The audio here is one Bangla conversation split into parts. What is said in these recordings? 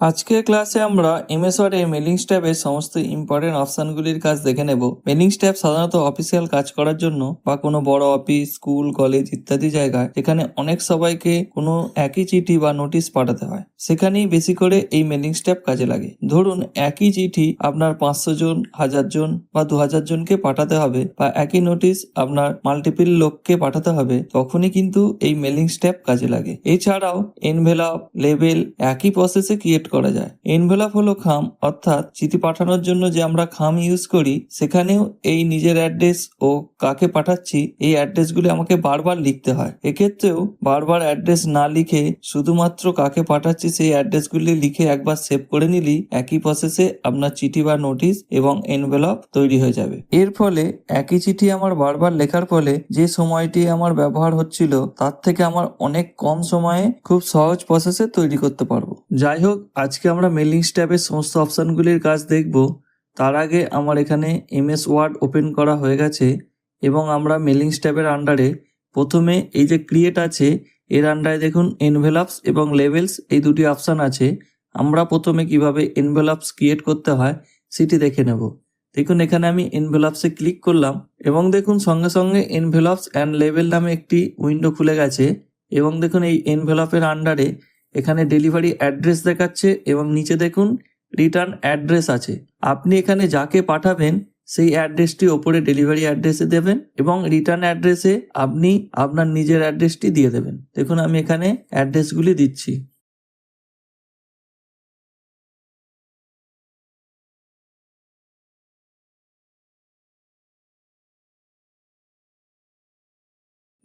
আজকের ক্লাসে আমরা এমএস ওয়ার্ডে মেলিংস ট্যাবের সমস্ত ইম্পর্টেন্ট অপশনগুলির কাজ দেখে নেব। মেলিংস ট্যাব সাধারণত অফিসিয়াল কাজ করার জন্য বা কোনো বড় অফিস, স্কুল, কলেজ ইত্যাদি জায়গায় যেখানে অনেক সবাইকে কোনো একই চিঠি বা নোটিশ পাঠাতে হয়, সেখানেই বেশি করে এই মেলিংস ট্যাব কাজে লাগে। ধরুন একই চিঠি আপনার 500 জন, 1000 জন বা 2000 জনকে পাঠাতে হবে, বা একই নোটিশ আপনার মাল্টিপল লোককে পাঠাতে হবে, তখনই কিন্তু এই মেলিংস ট্যাব কাজে লাগে। এছাড়াও এনভেলপ, লেবেল একই প্রসেসে ক্রিয়েট করা যায়। এনভেলপ হলো খাম, অর্থাৎ চিঠি পাঠানোর জন্য যে আমরা খাম ইউজ করি, সেখানেও এই নিজের অ্যাড্রেস ও কাকে পাঠাচ্ছি এই অ্যাড্রেসগুলি আমাকে বারবার লিখতে হয়। এক্ষেত্রেও বারবার অ্যাড্রেস না লিখে শুধুমাত্র কাকে পাঠাচ্ছি সেই অ্যাড্রেসগুলি লিখে একবার সেভ করে নিলেই একই প্রসেসে আপনার চিঠি বা নোটিশ এবং এনভেলপ তৈরি হয়ে যাবে। এর ফলে একই চিঠি আমার বারবার লেখার ফলে যে সময়টি আমার ব্যবহার হচ্ছিল তার থেকে আমার অনেক কম সময়ে খুব সহজ প্রসেসে তৈরি করতে পারবো। যাই হোক, আজকে আমরা মেলিংস ট্যাবের সমস্ত অপশনগুলির কাজ দেখব। তার আগে আমার এখানে এমএস ওয়ার্ড ওপেন করা হয়ে গেছে এবং আমরা মেলিংস ট্যাবের আন্ডারে প্রথমে এই যে ক্রিয়েট আছে এর আন্ডারে দেখুন এনভেলপস এবং লেভেলস এই দুটি অপশন আছে। আমরা প্রথমে কিভাবে এনভেলপস ক্রিয়েট করতে হয় সেটি দেখে নেব। দেখুন এখানে আমি এনভেলপসে ক্লিক করলাম এবং দেখুন সঙ্গে সঙ্গে এনভেলপস অ্যান্ড লেভেল নামে একটি উইন্ডো খুলে গেছে এবং দেখুন এই এনভেলপের আন্ডারে এখানে ডেলিভারি অ্যাড্রেস দেখাচ্ছে এবং নিচে দেখুন রিটার্ন অ্যাড্রেস আছে। আপনি এখানে যাকে পাঠাবেন সেই অ্যাড্রেসটি ওপরে ডেলিভারি অ্যাড্রেসে দেবেন এবং রিটার্ন অ্যাড্রেসে আপনি আপনার নিজের অ্যাড্রেসটি দিয়ে দেবেন। দেখুন আমি এখানে অ্যাড্রেসগুলি দিচ্ছি।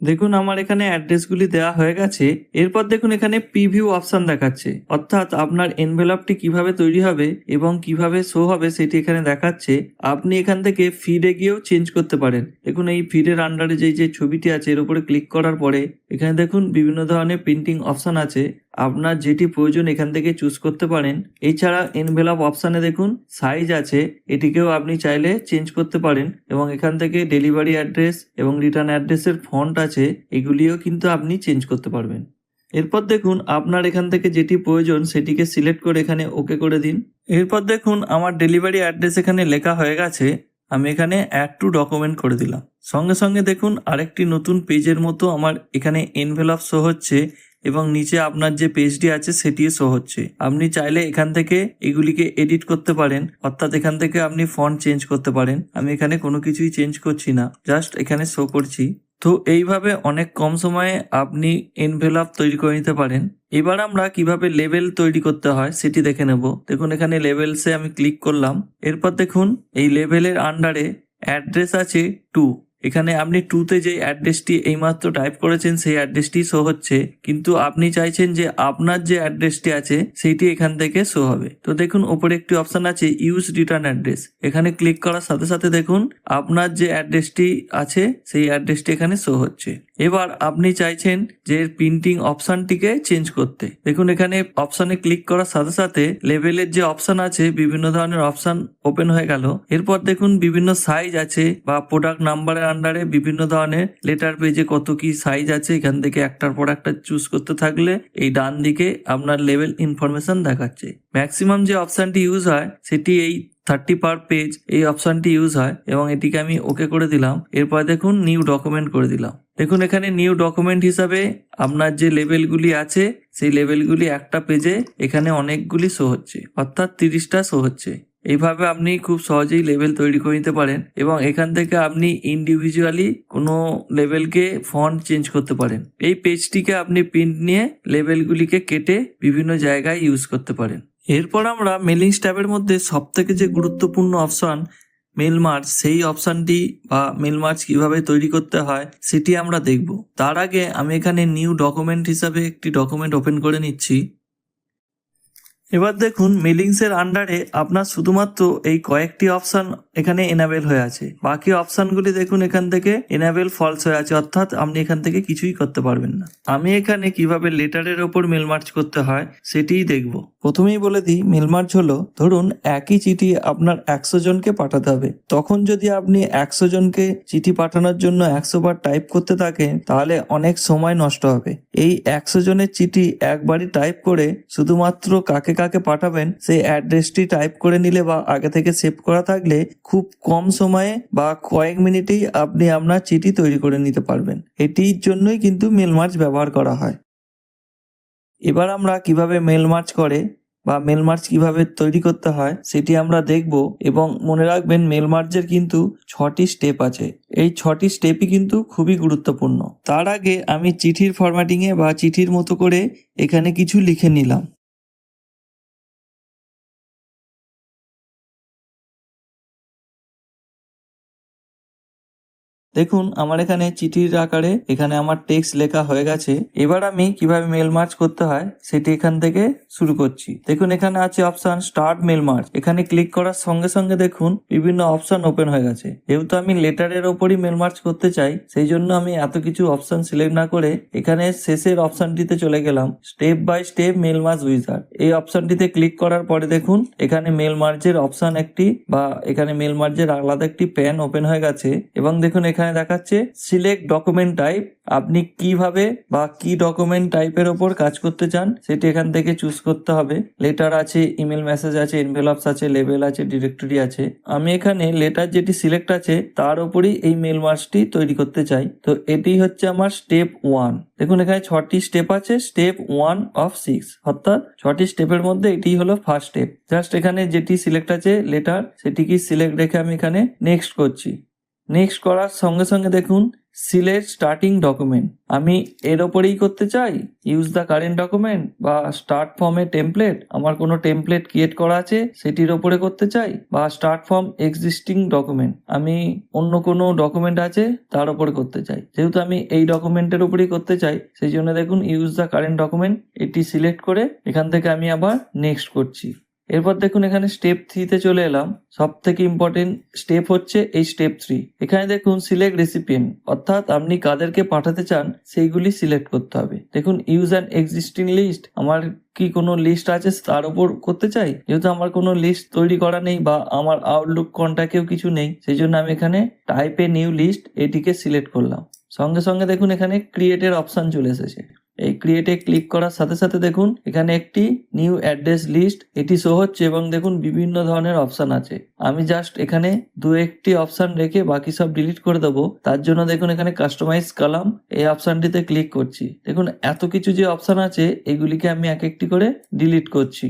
দেখুন আমার এখানে অ্যাড্রেসগুলি দেওয়া হয়ে গেছে। এরপর দেখুন এখানে প্রিভিউ অপশন দেখাচ্ছে, অর্থাৎ আপনার এনভেলপটি কিভাবে তৈরি হবে এবং কিভাবে শো হবে সেটি এখানে দেখাচ্ছে। আপনি এখান থেকে ফিডে গিয়েও চেঞ্জ করতে পারেন। দেখুন এই ফিডের আন্ডারে যে ছবিটি আছে এর উপরে ক্লিক করার পরে এখানে দেখুন বিভিন্ন ধরনের প্রিন্টিং অপশন আছে। আপনার যেটি প্রয়োজন এখান থেকে চুজ করতে পারেন। এছাড়া এনভেলপ অপশানে দেখুন সাইজ আছে, এটিকেও আপনি চাইলে চেঞ্জ করতে পারেন এবং এখান থেকে ডেলিভারি অ্যাড্রেস এবং রিটার্ন অ্যাড্রেসের ফন্ট আছে, এগুলিও কিন্তু আপনি চেঞ্জ করতে পারবেন। এরপর দেখুন আপনার এখান থেকে যেটি প্রয়োজন সেটিকে সিলেক্ট করে এখানে ওকে করে দিন। এরপর দেখুন আমার ডেলিভারি অ্যাড্রেস এখানে লেখা হয়ে গেছে। আমি এখানে অ্যাড টু ডকুমেন্ট করে দিলাম। সঙ্গে সঙ্গে দেখুন আরেকটি নতুন পেজের মতো আমার এখানে এনভেলপ শো হচ্ছে এবং নিচে আপনার যে পেজটি আছে সেটিও শো হচ্ছে। আপনি চাইলে এখান থেকে এগুলিকে এডিট করতে পারেন, অর্থাৎ এখান থেকে আপনি ফন্ট চেঞ্জ করতে পারেন। আমি এখানে কোনো কিছুই চেঞ্জ করছি না, জাস্ট এখানে শো করছি। তো এইভাবে অনেক কম সময়ে আপনি এনভেলপ তৈরি করে নিতে পারেন। এবার আমরা কিভাবে লেবেল তৈরি করতে হয় সেটি দেখে নেব। দেখুন এখানে লেবেলসে আমি ক্লিক করলাম। এরপর দেখুন এই লেবেলের আন্ডারে অ্যাড্রেস আছে 2। এখানে আপনি 2তে যে অ্যাড্রেসটি এইমাত্র টাইপ করেছেন সেই অ্যাড্রেসটি শো হচ্ছে, কিন্তু আপনি চাইছেন যে আপনার যে অ্যাড্রেসটি আছে সেইটি এখান থেকে শো হবে। তো দেখুন ওপরে একটি অপশন আছে ইউজ রিটার্ন অ্যাড্রেস। এখানে ক্লিক করার সাথে সাথে দেখুন আপনার যে অ্যাড্রেসটি আছে সেই অ্যাড্রেসটি এখানে শো হচ্ছে। এবার আপনি চাইছেন যে প্রিন্টিং অপশনটিকে চেঞ্জ করতে। দেখুন এখানে অপশনে ক্লিক করার সাথে সাথে লেবেলের যে অপশন আছে বিভিন্ন ধরনের অপশন ওপেন হয়ে গেল। এরপর দেখুন বিভিন্ন সাইজ আছে বা প্রোডাক্ট নাম্বারের আন্ডারে বিভিন্ন ধরনের লেটার পেজে কত কি সাইজ আছে, এখান থেকে একটার পর একটা চুজ করতে থাকলে এই ডান দিকে আপনার লেভেল ইনফরমেশন দেখাচ্ছে। ম্যাক্সিমাম যে অপশনটি ইউজ হয় সেটি এই 30 পার পেজ এই অপশনটি ইউজ হয় এবং এটিকে আমি ওকে করে দিলাম। এরপর দেখুন নিউ ডকুমেন্ট করে দিলাম। দেখুন এখানে নিউ ডকুমেন্ট হিসাবে আপনার যে লেভেলগুলি আছে সেই লেভেলগুলি একটা পেজে এখানে অনেকগুলি শো হচ্ছে, অর্থাৎ 30টা শো হচ্ছে। এইভাবে আপনি খুব সহজেই লেভেল তৈরি করে নিতে পারেন এবং এখান থেকে আপনি ইন্ডিভিজুয়ালি কোনো লেভেলকে ফন্ট চেঞ্জ করতে পারেন। এই পেজটিকে আপনি প্রিন্ট নিয়ে লেভেলগুলিকে কেটে বিভিন্ন জায়গায় ইউজ করতে পারেন। এরপর আমরা মেলিংস ট্যাবের মধ্যে সবথেকে যে গুরুত্বপূর্ণ অপশন মেল মার্জ, সেই অপশনটি বা মেল মার্জ কিভাবে তৈরি করতে হয় সেটি আমরা দেখব। তার আগে আমি এখানে নিউ ডকুমেন্ট হিসাবে একটি ডকুমেন্ট ওপেন করে নিচ্ছি। এবার দেখুন মেলিংসের আন্ডারে আপনার শুধুমাত্র এই কয়েকটি অপশন এখানে এনাবেল হয়ে আছে, বাকি অপশনগুলি দেখুন এখান থেকে এনাবেল ফলস হয়ে আছে, অর্থাৎ আপনি এখান থেকে কিছুই করতে পারবেন না। আমি এখানে কিভাবে লেটারের ওপর মেল মার্জ করতে হয় সেটিই দেখব। প্রথমেই বলে দিই মেল মার্জ হলো, ধরুন একই চিঠি আপনার 100 জনকে পাঠাতে হবে। তখন যদি আপনি 100 জনকে চিঠি পাঠানোর জন্য 100 বার টাইপ করতে থাকেন তাহলে অনেক সময় নষ্ট হবে। এই 100 জনের চিঠি একবারই টাইপ করে শুধুমাত্র কাকে কাকে পাঠাবেন সেই অ্যাড্রেসটি টাইপ করে নিলে বা আগে থেকে সেভ করা থাকলে খুব কম সময়ে বা কয়েক মিনিটেই আপনি আপনার চিঠি তৈরি করে নিতে পারবেন। এটির জন্যই কিন্তু মেল মার্জ ব্যবহার করা হয়। এবার আমরা কিভাবে মেল মার্জ করে বা মেল মার্জ কিভাবে তৈরি করতে হয় সেটি আমরা দেখব। এবং মনে রাখবেন মেল মার্জের কিন্তু 6টি স্টেপ আছে। এই 6টি স্টেপই কিন্তু খুবই গুরুত্বপূর্ণ। তার আগে আমি চিঠির ফরম্যাটিংয়ে বা চিঠির মতো করে এখানে কিছু লিখে নিলাম। দেখুন আমার এখানে চিঠির আকারে এখানে আমার টেক্সট লেখা হয়ে গেছে। এবার আমি কিভাবে মেল মার্জ করতে হয় সেটি এখান থেকে শুরু করছি। দেখুন এখানে আছে অপশন স্টার্ট মেল মার্জ। এখানে ক্লিক করার সঙ্গে সঙ্গে দেখুন বিভিন্ন অপশন ওপেন হয়ে গেছে। যেহেতু আমি লেটারের ওপরই মেল মার্জ করতে চাই সেই জন্য আমি এত কিছু অপশন সিলেক্ট না করে এখানে শেষের অপশনটিতে চলে গেলাম, step by step mail merge wizard. এই অপশনটিতে ক্লিক করার পরে দেখুন এখানে মেল মার্জের অপশন একটি বা এখানে মেল মার্জের আলাদা একটি প্যান ওপেন হয়ে গেছে। এবং দেখুন এখানে দেখাচ্ছে সিলেক্ট ডকুমেন্ট টাইপ। আপনি কিভাবে বা কি ডকুমেন্ট টাইপের ওপর কাজ করতে চান সেটি এখান থেকে চুজ করতে হবে। লেটার আছে, ইমেল মেসেজ আছে, এনভেলপস আছে, লেবেল আছে, ডিরেক্টরি আছে। আমি এখানে লেটার যেটি সিলেক্ট আছে তার উপরই এই মেল মার্জটি তৈরি করতে চাই। তো এটি হচ্ছে আমার স্টেপ 1। দেখুন এখানে 6টি স্টেপ আছে, স্টেপ 1 অফ 6, অর্থাৎ 6টি স্টেপের মধ্যে এটি হলো ফার্স্ট স্টেপ। জাস্ট এখানে যেটি সিলেক্ট আছে লেটার সেটিকে সিলেক্ট রেখে আমি এখানে নেক্সট করছি। নেক্সট করার সঙ্গে সঙ্গে দেখুন সিলেক্ট স্টার্টিং ডকুমেন্ট। আমি এর ওপরেই করতে চাই ইউজ দ্য কারেন্ট ডকুমেন্ট বা স্টার্ট ফর্মে টেমপ্লেট। আমার কোনো টেমপ্লেট ক্রিয়েট করা আছে সেটির ওপরে করতে চাই, বা স্টার্ট ফর্ম এক্সিস্টিং ডকুমেন্ট, আমি অন্য কোনো ডকুমেন্ট আছে তার উপরে করতে চাই। যেহেতু আমি এই ডকুমেন্টের উপরেই করতে চাই সেই জন্য দেখুন ইউজ দ্য কারেন্ট ডকুমেন্ট এটি সিলেক্ট করে এখান থেকে আমি আবার নেক্সট করছি। এরপর দেখুন এখানে স্টেপ 3তে চলে এলাম। সব থেকে ইম্পর্টেন্ট স্টেপ হচ্ছে এই স্টেপ 3। এখানে দেখুন সিলেক্ট রেসিপিয়েন্ট, অর্থাৎ আপনি কাদেরকে পাঠাতে চান সেইগুলি সিলেক্ট করতে হবে। দেখুন ইউজ অ্যান এক্সিস্টিং লিস্ট, আমার কি কোনো লিস্ট আছে তার উপর করতে চাই। যেহেতু আমার কোনো লিস্ট তৈরি করা নেই বা আমার আউটলুক কন্ট্যাক্টেও কিছু নেই সেই জন্য আমি এখানে টাইপ এ নিউ লিস্ট এটিকে সিলেক্ট করলাম। সঙ্গে সঙ্গে দেখুন এখানে ক্রিয়েটের অপশন চলে এসেছে। এই ক্রিয়েটে ক্লিক করার সাথে সাথে দেখুন এখানে একটি নিউ অ্যাড্রেস লিস্ট এটি শো হচ্ছে এবং দেখুন বিভিন্ন ধরনের অপশন আছে। আমি জাস্ট এখানে 2-1টি অপশন রেখে বাকি সব ডিলিট করে দেবো। তার জন্য দেখুন এখানে কাস্টমাইজ কলাম এই অপশনটিতে ক্লিক করছি। দেখুন এত কিছু যে অপশন আছে এগুলিকে আমি এক একটি করে ডিলিট করছি।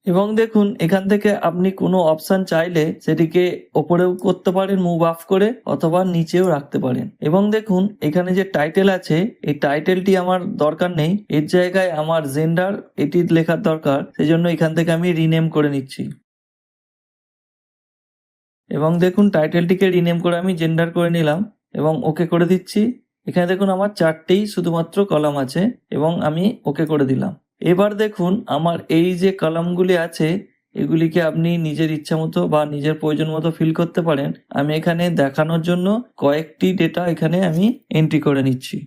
এবং দেখুন এখান থেকে আপনি কোনো অপশন চাইলে সেটিকে ওপরেও করতে পারেন মুভ আপ করে, অথবা নিচেও রাখতে পারেন। এবং দেখুন এখানে যে টাইটেল আছে এই টাইটেলটি আমার দরকার নেই, এর জায়গায় আমার জেন্ডার এটি লেখার দরকার, সেই জন্য এখান থেকে আমি রিনেম করে নিচ্ছি। এবং দেখুন টাইটেলটিকে রিনেম করে আমি জেন্ডার করে নিলাম এবং ওকে করে দিচ্ছি। এখানে দেখুন আমার 4টেই শুধুমাত্র কলাম আছে এবং আমি ওকে করে দিলাম। এবার দেখুন আমার এই যে কলামগুলি আছে এগুলিকে আপনি নিজের ইচ্ছা মতো বা নিজের প্রয়োজন মতো ফিল করতে পারেন। আমি এখানে দেখানোর জন্য কয়েকটি ডেটা এখানে আমি এন্ট্রি করে নিচ্ছি।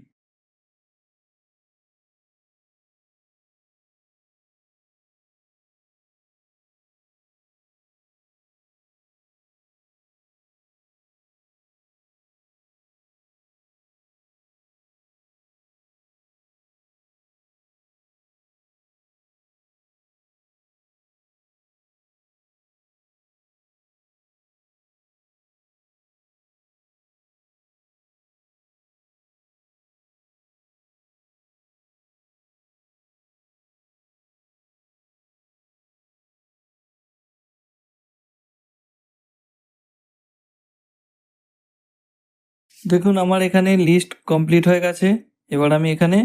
দেখুন আমার এখানে লিস্ট কমপ্লিট হয়ে গেছে। এবার আমি এখানে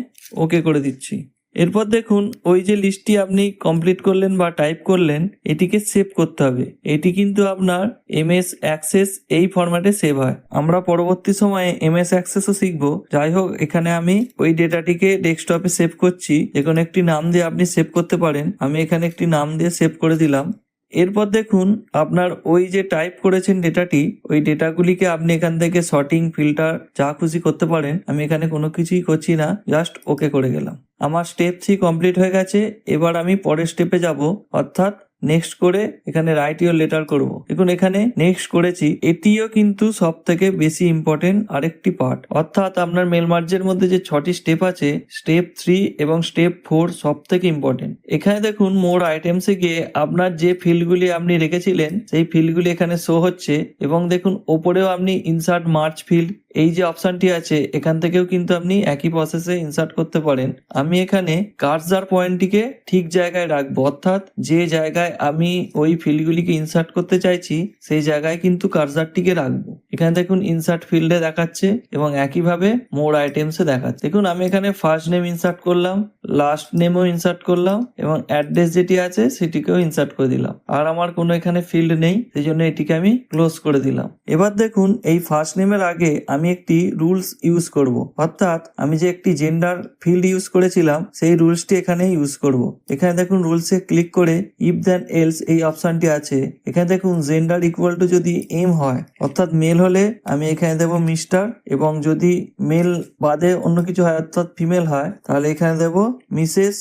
ওকে করে দিচ্ছি। এরপর দেখুন ওই যে লিস্টটি আপনি কমপ্লিট করলেন বা টাইপ করলেন এটিকে সেভ করতে হবে। এটি কিন্তু আপনার এমএস অ্যাক্সেস এই ফরম্যাটে সেভ হয়। আমরা পরবর্তী সময়ে এমএস অ্যাক্সেসও শিখবো। যাই হোক এখানে আমি ওই ডেটাটিকে ডেস্কটপে সেভ করছি। যে কোনো একটি নাম দিয়ে আপনি সেভ করতে পারেন। আমি এখানে একটি নাম দিয়ে সেভ করে দিলাম। এরপর দেখুন আপনার ওই যে টাইপ করেছেন ডেটাটি, ওই ডেটাগুলিকে আপনি এখান থেকে সর্টিং, ফিল্টার যা খুশি করতে পারেন। আমি এখানে কোনো কিছুই করছি না, জাস্ট ওকে করে গেলাম। আমার স্টেপ 3 কমপ্লিট হয়ে গেছে। এবার আমি পরের স্টেপে যাব, অর্থাৎ নেক্সট করে এখানে রাইট ইওর লেটার করব। দেখুন এখানে নেক্সট করেছি, এটিও কিন্তু সব থেকে বেশি ইম্পর্টেন্ট আরেকটি পার্ট। অর্থাৎ আপনার মেল মার্জের মধ্যে যে 6টি স্টেপ আছে, স্টেপ 3 এবং স্টেপ 4 সব থেকে ইম্পর্টেন্ট। এখানে দেখুন মোর আইটেমসে গিয়ে আপনার যে ফিল্ডগুলি আপনি রেখেছিলেন সেই ফিল্ডগুলি এখানে শো হচ্ছে, এবং দেখুন ওপরেও আপনি ইনসার্ট মার্জ ফিল্ড এই যে অপশনটি আছে, এখান থেকেও কিন্তু আপনি একই প্রসেসে ইনসার্ট করতে পারেন। আমি এখানে কার্সার পয়েন্টটিকে ঠিক জায়গায় রাখবো, অর্থাৎ যে জায়গায় আমি ওই ফিল্ডগুলিকে ইনসার্ট করতে চাইছি সেই জায়গায় কিন্তু কার্সারটিকে রাখবো। এখানে দেখুন ইনসার্ট ফিল্ডে দেখাচ্ছে এবং একইভাবে মোর আইটেমসে দেখাচ্ছে। দেখুন আমি এখানে ফার্স্ট নেম ইনসার্ট করলাম, লাস্ট নেমও ইনসার্ট করলাম এবং অ্যাড্রেস যেটি আছে সেটিকেও ইনসার্ট করে দিলাম। আর আমার কোনো এখানে ফিল্ড নেই, সেই জন্য এটিকে আমি ক্লোজ করে দিলাম। এবার দেখুন এই ফার্স্ট নেমের আগে আমি একটি রুলস ইউজ করব, অর্থাৎ আমি যে একটি জেন্ডার ফিল্ড ইউজ করেছিলাম সেই রুলসটি এখানে ইউজ করব। এখানে দেখুন রুলসে ক্লিক করে ইফ দেন এলস এই অপশনটি আছে। এখানে দেখুন জেন্ডার ইকুয়াল টু যদি এম হয়, অর্থাৎ মেল হলে আমি এখানে দেব মিস্টার, এবং যদি মেল বাদে অন্য কিছু হয় অর্থাৎ ফিমেল হয় তাহলে এখানে দেব মিসেস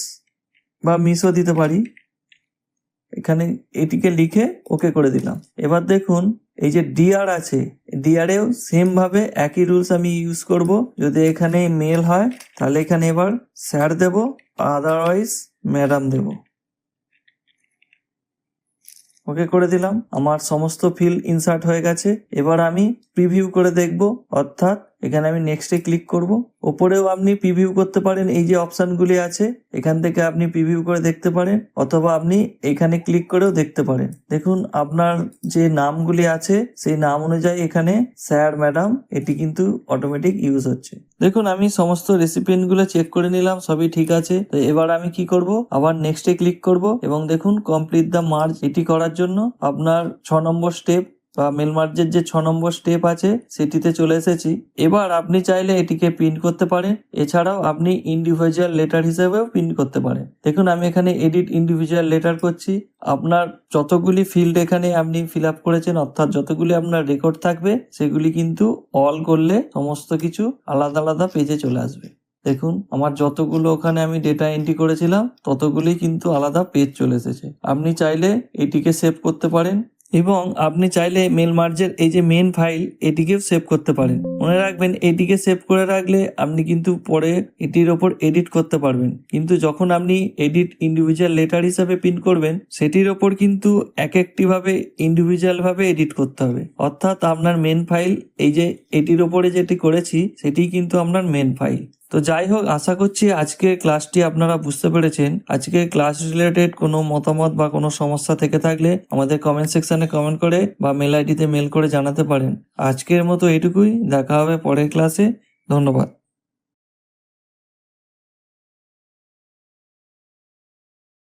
বা মিসও দিতে পারি। এখানে এটিকে লিখে ওকে করে দিলাম। এবার দেখুন এই যে ডিআর আছে, ডিআরেও সেম ভাবে একই রুলস আমি ইউজ করব। যদি এখানে মেল হয় তাহলে এখানে এবার স্যার দেব, আদারওয়াইজ ম্যাডাম দেব। ওকে করে দিলাম। আমার সমস্ত ফিল্ড ইনসার্ট হয়ে গেছে। এবার আমি প্রিভিউ করে দেখব, অর্থাৎ এখানে আমি নেক্সটে ক্লিক করব। ওপরেও আপনি প্রিভিউ করতে পারেন, এই যে অপশনগুলি আছে এখান থেকে আপনি প্রিভিউ করে দেখতে পারেন, অথবা আপনি এখানে ক্লিক করেও দেখতে পারেন। দেখুন আপনার যে নামগুলি আছে সেই নাম অনুযায়ী এখানে স্যার, ম্যাডাম এটি কিন্তু অটোমেটিক ইউজ হচ্ছে। দেখুন আমি সমস্ত রেসিপিয়েন্ট গুলো চেক করে নিলাম, সবই ঠিক আছে। তো এবার আমি কি করব, আবার নেক্সটে ক্লিক করব এবং দেখুন কমপ্লিট দ্য মার্জ। এটি করার জন্য আপনার 6 নম্বর স্টেপ বা মেল মার্জের যে 6 নম্বর স্টেপ আছে সেটিতে চলে এসেছি। এবার আপনি চাইলে এটিকে প্রিন্ট করতে পারেন, এছাড়াও আপনি ইন্ডিভিজুয়াল লেটার হিসেবেও প্রিন্ট করতে পারেন। দেখুন আমি এখানে এডিট ইন্ডিভিজুয়াল লেটার করছি। আপনার যতগুলি ফিল্ড এখানে আপনি ফিল আপ করেছেন, অর্থাৎ যতগুলি আপনার রেকর্ড থাকবে সেগুলি কিন্তু অল করলে সমস্ত কিছু আলাদা আলাদা পেজে চলে আসবে। দেখুন আমার যতগুলো ওখানে আমি ডেটা এন্ট্রি করেছিলাম ততগুলি কিন্তু আলাদা পেজ চলে এসেছে। আপনি চাইলে এটিকে সেভ করতে পারেন, এবং আপনি চাইলে মেল মার্জের এই যে মেন ফাইল এটিকেও সেভ করতে পারেন। মনে রাখবেন এটিকে সেভ করে রাখলে আপনি কিন্তু পরে এটির ওপর এডিট করতে পারবেন, কিন্তু যখন আপনি এডিট ইন্ডিভিজুয়াল লেটার হিসাবে প্রিন্ট করবেন সেটির ওপর কিন্তু এক একটি ভাবে ইন্ডিভিজুয়াল ভাবে এডিট করতে হবে। অর্থাৎ আপনার মেন ফাইল এই যে এটির ওপরে যেটি করেছি সেটি কিন্তু আপনার মেন ফাইল। তো যাই হোক, আশা করছি আজকের ক্লাসটি আপনারা বুঝতে পেরেছেন। আজকের ক্লাস রিলেটেড কোনো মতামত বা কোনো সমস্যা থেকে থাকলে আমাদের কমেন্ট সেকশনে কমেন্ট করে বা মেল আইডিতে মেল করে জানাতে পারেন। আজকের মতো এটুকুই, দেখা হবে পরের ক্লাসে। ধন্যবাদ।